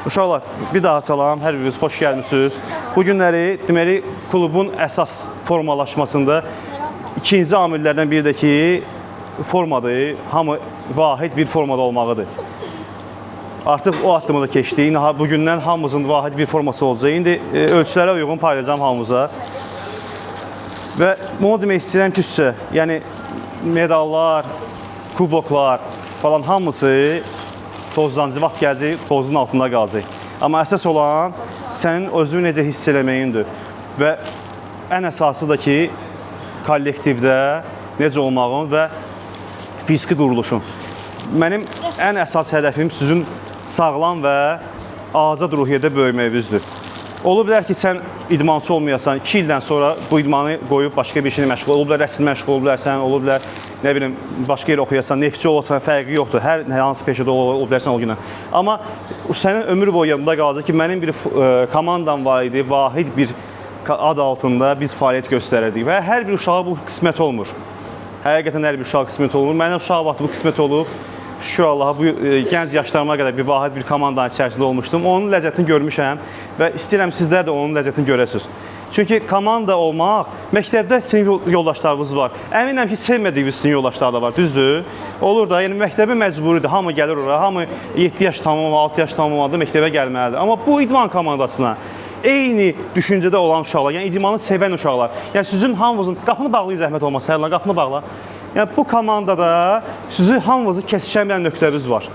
Uşaqlar, bir daha salam, hər biriniz xoş gəlmişsiniz. Bu günləri deməli klubun əsas formalaşmasında ikinci amillərdən biri də ki, formadır, hamı vahid bir formada olmağıdır. Artıq o addımı da keçdik. Bugündən hamımızın vahid bir forması olacaq. İndi ölçülərə uyğun paylaşacağım hamımıza. Və bunu demək istəyirəm ki, sizə, yəni medallar, kuboklar falan hamısı tozlanıcı vaxt gələcək, tozun altında qalacaq. Amma əsas olan sənin özünü necə hiss eləməyindir. Və ən əsası da ki, kollektivdə necə olmağın və fiziki quruluşun. Mənim ən əsas hədəfim sizin sağlam və azad ruhiyyədə böyüməyinizdir. Ola bilər ki, sən idmançı olmayasan, 2 ildən sonra bu idmanı qoyub başqa bir şeylə məşğul, ola bilər rəsm məşğul ola bilərsən, ola bilər, nə bilim, başqa yer oxuyasan, neftçi olasan, fərqi yoxdur, hər hansı peşədə ola bilərsən o günə. Amma sənin ömür boyu yanında qalacaq ki, mənim bir komandam var idi, vahid bir ad altında biz fəaliyyət göstərirdik və hər bir uşağa bu qismət olmur. Həqiqətən hər bir uşağa qismət olmur. Mənim uşaq vaxtı bu qismət olub. Şükür Allaha, bu gənc yaşlarıma qədər bir vahid bir komandanın içərisində olmuşdum. Onun ləzzətini görmüşəm və istəyirəm sizlər də onun ləzzətini görəsiniz. Çünki komanda olmaq, məktəbdə sinif yoldaşlarınız var. Əminəm ki, sevmədiyiniz sinif yoldaşlar da var, düzdür? Olur da, yəni məktəbə məcburidir. Hamı gəlir ora, hamı 7 yaş tamamladı, 6 yaş tamamladı, məktəbə gəlməlidir. Amma bu idman komandasına eyni düşüncədə olan uşaqlar, yəni idmanı sevən uşaqlar, yəni sizin hamınızın, qapını bağlayın zəhmət olmasa, hər qapını bağla. Yəni bu komandada sizi hamınızı kəsişən bir nöqtəniz var.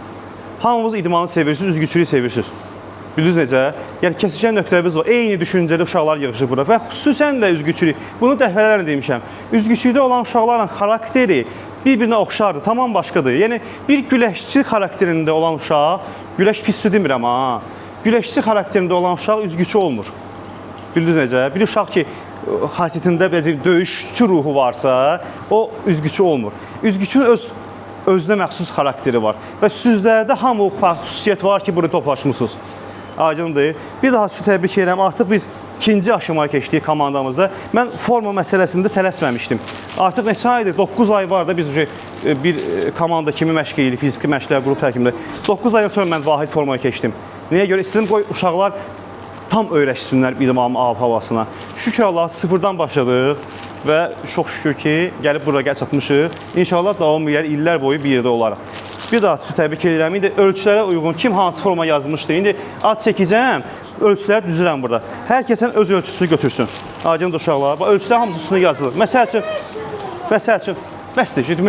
Hamınız idmanı sevirsiniz, üzgüçülüyü sevirsiniz. Bilirsiniz necə? Yəni kəsişən nöqtəniz var. Eyni düşüncədə uşaqlar yığışır bura və xüsusən də üzgüçülük. Bunu dəfələrlə demişəm. Üzgüçülükdə olan uşaqların xarakteri bir-birinə oxşardır, tamam başqadır. Yəni bir güləşçi xarakterində olan uşaq, güləş pisdir demirəm ha. Güləşçi xarakterində olan uşaq üzgüçü olmur. Bilirsiniz necə? Bir uşaq ki, xasiyyətində döyüşçü ruhu varsa, o üzgüçü olmur. Üzgüçünün özünə məxsus xarakteri var. Və sizlərdə hamı o xüsusiyyət var ki, burada toplaşmışsınız. Aydındır. Bir daha sizi təbrik edirəm. Artıq biz ikinci aşamaya keçdik komandamızda. Mən forma məsələsində tələsməmişdim. Artıq neçə aydır? 9 ay var da biz bir komanda kimi məşq edirik, fiziki məşqlər qrup tərkibində. 9 aydan sonra mən vahid formaya keçdim. Nəyə görə? İstədim qoy uşaqlar tam öyrəşsinlər idmanın havasına. Şükür Allah, sıfırdan başladıq və çox şükür ki, gəlib buraya çatmışıq. İnşallah davam edir, illər boyu bir yerdə olaraq. Bir daha sizi təbrik edirəm. İndi ölçülərə uyğun kim hansı forma yazmışdı? İndi ad çəkəcəm, ölçüləri düzürəm burada. Hər kəsən öz ölçüsünü götürsün. Aydındır uşaqlar. Ölçülər hamısı üstünə yazılır. Məsəl üçün, bəsdir.